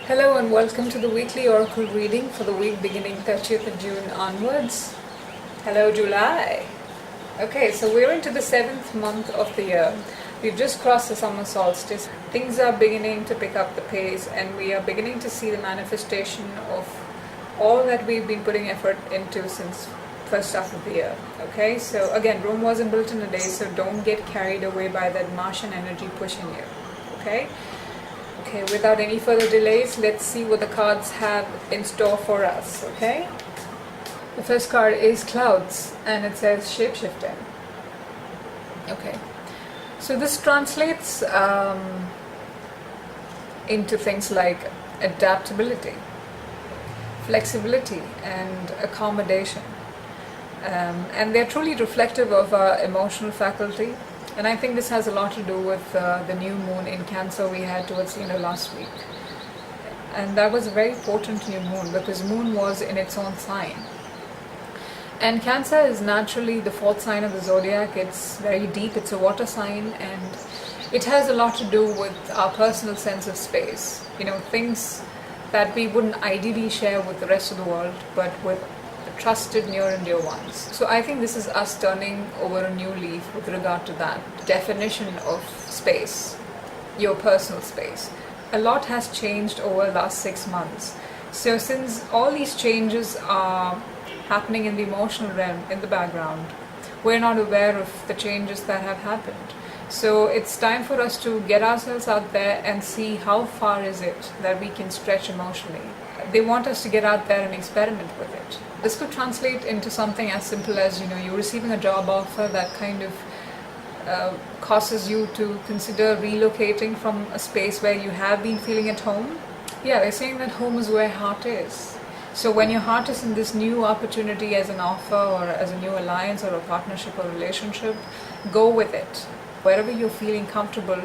Hello and welcome to the weekly oracle reading for the week beginning 30th of June onwards. Hello July. Okay, so we're into the 7th month of the year. We've just crossed the summer solstice. Things are beginning to pick up the pace and we are beginning to see the manifestation of all that we've been putting effort into since first half of the year. Okay, so again, Rome wasn't built in a day, so don't get carried away by that Martian energy pushing you. Okay? Okay, without any further delays, let's see what the cards have in store for us, okay? The first card is Clouds, and it says Shapeshifting. Okay, so this translates into things like adaptability, flexibility, and accommodation. And they're truly reflective of our emotional faculty. And I think this has a lot to do with the new moon in Cancer we had towards the end of last week. And that was a very potent new moon because moon was in its own sign. And Cancer is naturally the fourth sign of the zodiac. It's very deep, it's a water sign, and it has a lot to do with our personal sense of space. You know, things that we wouldn't ideally share with the rest of the world, but with trusted near and dear ones. So I think this is us turning over a new leaf with regard to that definition of space, your personal space. A lot has changed over the last 6 months. So since all these changes are happening in the emotional realm, in the background, we're not aware of the changes that have happened. So it's time for us to get ourselves out there and see how far is it that we can stretch emotionally. They want us to get out there and experiment with it. This could translate into something as simple as, you're receiving a job offer that kind of causes you to consider relocating from a space where you have been feeling at home. Yeah, they're saying that home is where heart is. So when your heart is in this new opportunity as an offer or as a new alliance or a partnership or relationship, go with it. Wherever you're feeling comfortable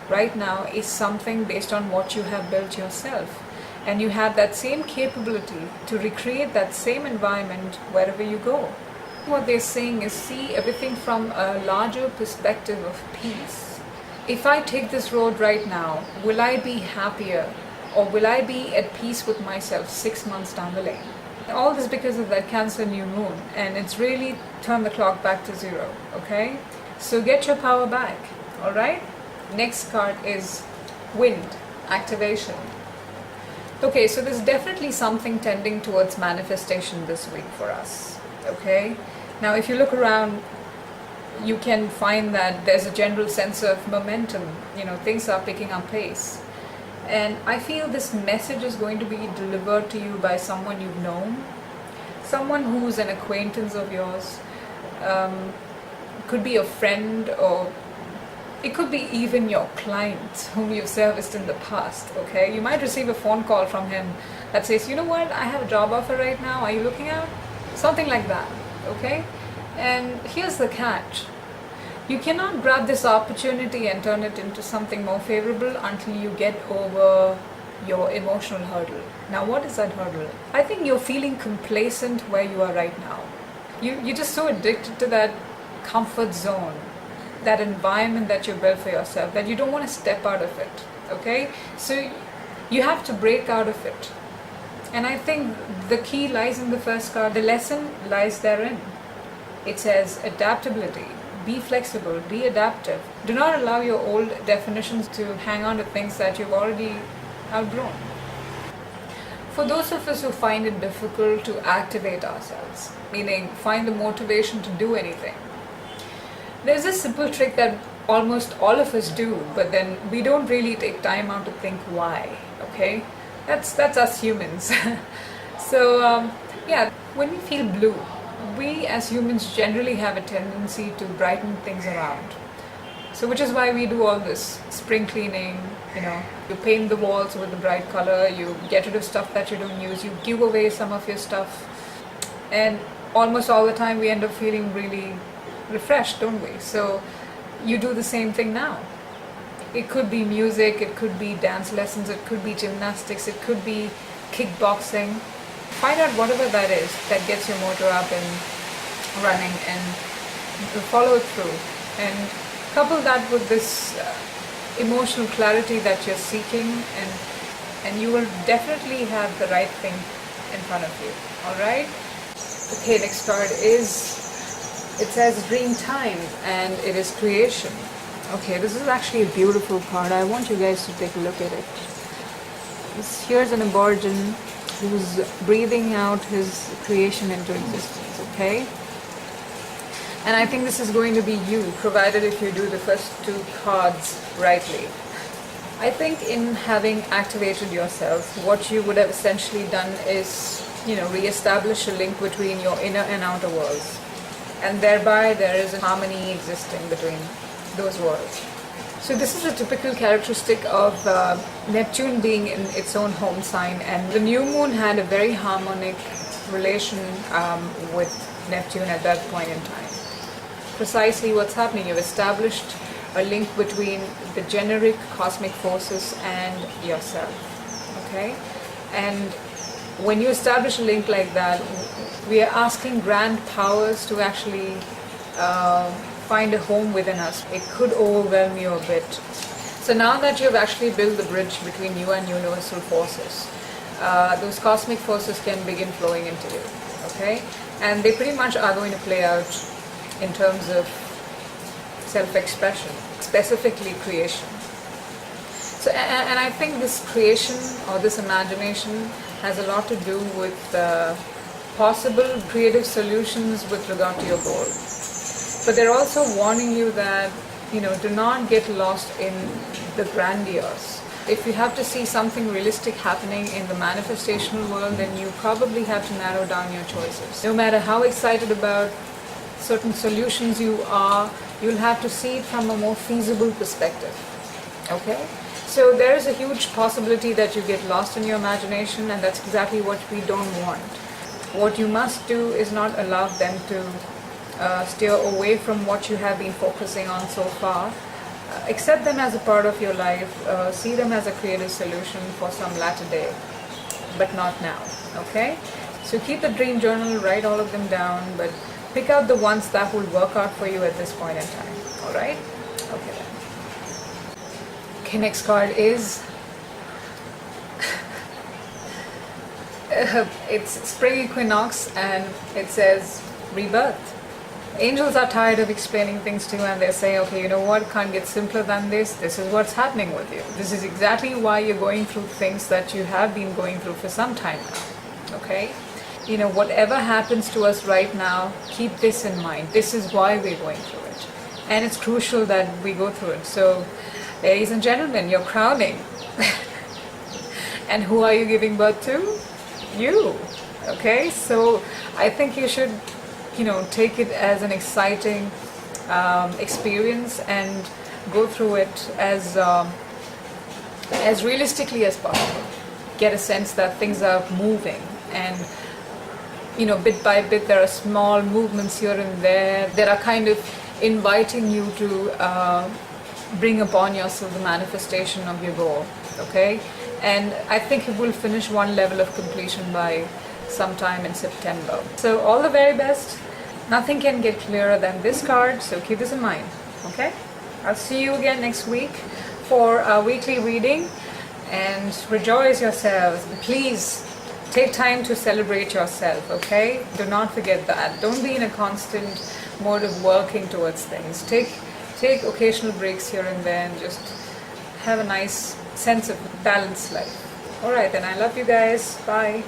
right now is something based on what you have built yourself. And you have that same capability to recreate that same environment wherever you go. What they're saying is see everything from a larger perspective of peace. If I take this road right now, will I be happier or will I be at peace with myself 6 months down the lane? All this because of that Cancer new moon, and it's really turned the clock back to zero, okay? So get your power back, alright? Next card is Wind, Activation. Okay, so there's definitely something tending towards manifestation this week for us, okay? Now, if you look around, you can find that there's a general sense of momentum, things are picking up pace. And I feel this message is going to be delivered to you by someone you've known, someone who's an acquaintance of yours, could be a friend, or it could be even your client whom you've serviced in the past, okay? You might receive a phone call from him that says, you know what, I have a job offer right now, are you looking out? Something like that, okay? And here's the catch. You cannot grab this opportunity and turn it into something more favorable until you get over your emotional hurdle. Now, what is that hurdle? I think you're feeling complacent where you are right now. You're just so addicted to that comfort zone, that environment that you built for yourself, that you don't want to step out of it, okay? So you have to break out of it. And I think the key lies in the first card. The lesson lies therein. It says adaptability. Be flexible, be adaptive. Do not allow your old definitions to hang on to things that you've already outgrown. For those of us who find it difficult to activate ourselves, meaning find the motivation to do anything, there's a simple trick that almost all of us do, but then we don't really take time out to think why, okay? That's us humans. So, when we feel blue, we as humans generally have a tendency to brighten things around. So which is why we do all this spring cleaning, you paint the walls with a bright color, you get rid of stuff that you don't use, you give away some of your stuff, and almost all the time we end up feeling really refreshed, don't we? So you do the same thing now. It could be music, it could be dance lessons, it could be gymnastics, it could be kickboxing. Find out whatever that is that gets your motor up and running, and follow it through, and couple that with this emotional clarity that you're seeking, and and you will definitely have the right thing in front of you. Alright? Okay, next card is, it says dream time, and it is creation. Okay, this is actually a beautiful card. I want you guys to take a look at it. Here's an aborigine who's breathing out his creation into existence, okay? And I think this is going to be you, provided if you do the first two cards rightly. I think in having activated yourself, what you would have essentially done is, re-establish a link between your inner and outer worlds. And thereby there is a harmony existing between those worlds. So this is a typical characteristic of Neptune being in its own home sign, and the new moon had a very harmonic relation with Neptune at that point in time. Precisely what's happening, you've established a link between the generic cosmic forces and yourself, okay? And when you establish a link like that, we are asking grand powers to actually find a home within us. It could overwhelm you a bit. So now that you've actually built the bridge between you and universal forces, those cosmic forces can begin flowing into you, okay? And they pretty much are going to play out in terms of self-expression, specifically creation. So, and I think this creation or this imagination has a lot to do with possible creative solutions with regard to your goal. But they're also warning you that, do not get lost in the grandiose. If you have to see something realistic happening in the manifestational world, then you probably have to narrow down your choices. No matter how excited about certain solutions you are, you'll have to see it from a more feasible perspective. Okay? So there is a huge possibility that you get lost in your imagination, and that's exactly what we don't want. What you must do is not allow them to steer away from what you have been focusing on so far. Accept them as a part of your life, see them as a creative solution for some latter day, but not now. Okay? So keep the dream journal, write all of them down, but pick out the ones that will work out for you at this point in time. Alright? Okay then. Okay, next card is it's spring equinox, and it says rebirth. Angels are tired of explaining things to you, and they say, okay, you know what, can't get simpler than this. This is what's happening with you. This is exactly why you're going through things that you have been going through for some time now. Okay? Whatever happens to us right now, keep this in mind. This is why we're going through it. And it's crucial that we go through it. So, ladies and gentlemen, you're crowning. And who are you giving birth to? You. Okay? So, I think you should, take it as an exciting experience and go through it as realistically as possible. Get a sense that things are moving, and bit by bit there are small movements here and there that are kind of inviting you to bring upon yourself the manifestation of your goal, okay? And I think it will finish one level of completion by sometime in September. So all the very best. Nothing can get clearer than this card, so keep this in mind, okay? I'll see you again next week for our weekly reading, and rejoice yourselves. Please take time to celebrate yourself, okay? Do not forget that. Don't be in a constant mode of working towards things. Take occasional breaks here and there, and just have a nice sense of balanced life. Alright then, I love you guys. Bye.